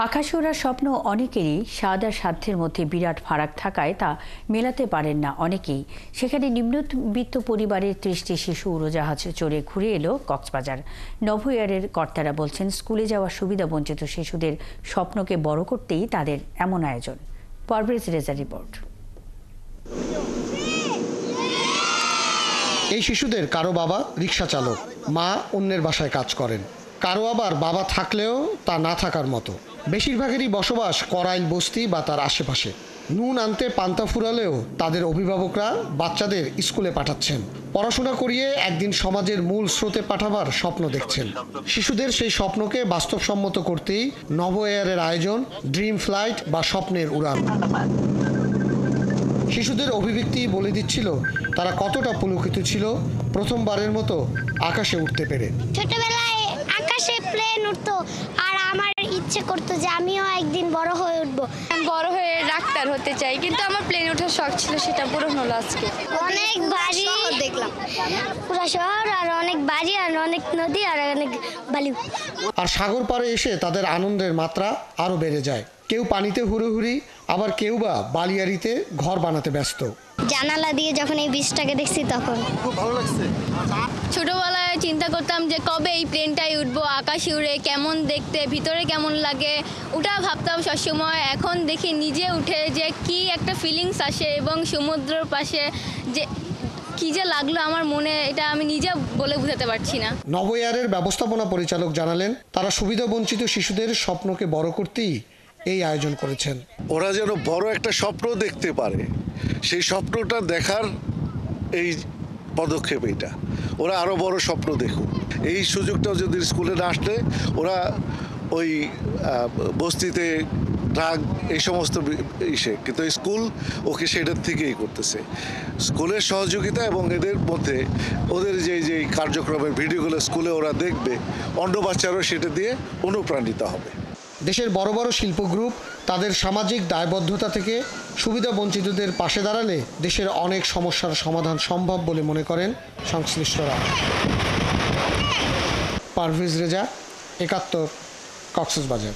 আকাশে ওড়ার স্বপ্ন অনেকেরই, স্বাদ আর সাধ্যের মধ্যে বিরাট ফারাক থাকায় তা মেলাতে পারেন না অনেকেই। সেখানে নিম্নবিত্ত পরিবারের ৩০টি শিশু উড়োজাহাজে চড়ে ঘুরে এলো কক্সবাজার। নভোএয়ারের কর্তারা বলছেন, স্কুলে যাওয়ার সুবিধা বঞ্চিত শিশুদের স্বপ্নকে বড় করতেই তাদের এমন আয়োজন। পারভেজ রেজা রিপোর্ট। এই শিশুদের কারো বাবা রিক্সা চালক, মা অন্যের বাসায় কাজ করেন, কারো আবার বাবা থাকলেও তা না থাকার মতো। বেশিরভাগেরই বসবাস করাইল বস্তি বা তার আশেপাশে। নুন আনতে পান্তা ফুরালেও তাদের অভিভাবকরা বাচ্চাদের স্কুলে পাঠাচ্ছেন। পড়াশোনা করিয়ে একদিন সমাজের মূল স্রোতে পাঠাবার স্বপ্ন দেখছেন। শিশুদের সেই স্বপ্নকে বাস্তবসম্মত করতেই নভোএয়ারের আয়োজন ড্রিম ফ্লাইট বা স্বপ্নের উড়ান। শিশুদের অভিব্যক্তি বলে দিচ্ছিল তারা কতটা পুলকিত ছিল প্রথমবারের মতো আকাশে উঠতে পেরে। ছোটবেলায় আকাশে প্লেন উঠতো আর আমার ইচ্ছে করতো যে আমিও একদিন বড় হয়ে উঠবো। বড় হয়ে ডাক্তার হতে চাই, কিন্তু আমার প্লেন ওঠার শখ ছিল, সেটা পূরণ হলো আজকে। অনেক বাড়ি দেখলাম, পুরো শহর আর অনেক বাড়ি আর অনেক নদী আর অনেক বালি। আর সাগর পাড়ে এসে তাদের আনন্দের মাত্রা আরো বেড়ে যায়। কেউ পানিতে হুড়োহুড়ি, আবার কেউ বা বালিয়াড়িতে ঘর বানাতে ব্যস্ত। জানালা দিয়ে যখন এই বীজটাকে দেখছি তখন খুব ভালো লাগছে। ছোটবেলায় চিন্তা করতাম যে কবে এই প্লেনটাই উঠবো, আকাশে উড়ে কেমন দেখতে, ভিতরে কেমন লাগে, ওটা ভাবতাম সবসময়। এখন দেখি নিজে উঠে যে কি একটা ফিলিংস আসে, এবং সমুদ্রের পাশে যে কি যে লাগলো আমার মনে, এটা আমি নিজে বলে বোঝাতে পারছি না। নভোএয়ারের ব্যবস্থাপনা পরিচালক জানালেন, তারা সুবিধাবঞ্চিত শিশুদের স্বপ্নকে বড় করতেই এই আয়োজন করেছেন। ওরা যেন বড় একটা স্বপ্ন দেখতে পারে, সেই স্বপ্নটা দেখার এই পদক্ষেপ। এটা ওরা আরো বড় স্বপ্ন দেখুক। এই সুযোগটা যদি স্কুলে না আসলে ওরা ওই বস্তিতে ট্রাক এই সমস্ত ইসে, কিন্তু স্কুল ওকে সেটার থেকেই করতেছে। স্কুলের সহযোগিতা এবং এদের মধ্যে ওদের যে কার্যক্রমের ভিডিওগুলো স্কুলে ওরা দেখবে, অন্য বাচ্চারাও সেটা দিয়ে অনুপ্রাণিত হবে। দেশের বড় বড় শিল্প গ্রুপ তাদের সামাজিক দায়বদ্ধতা থেকে সুবিধা বঞ্চিতদের পাশে দাঁড়ালে দেশের অনেক সমস্যার সমাধান সম্ভব বলে মনে করেন সংশ্লিষ্টরা। পারভেজ রেজা, ৭১, কক্সবাজার।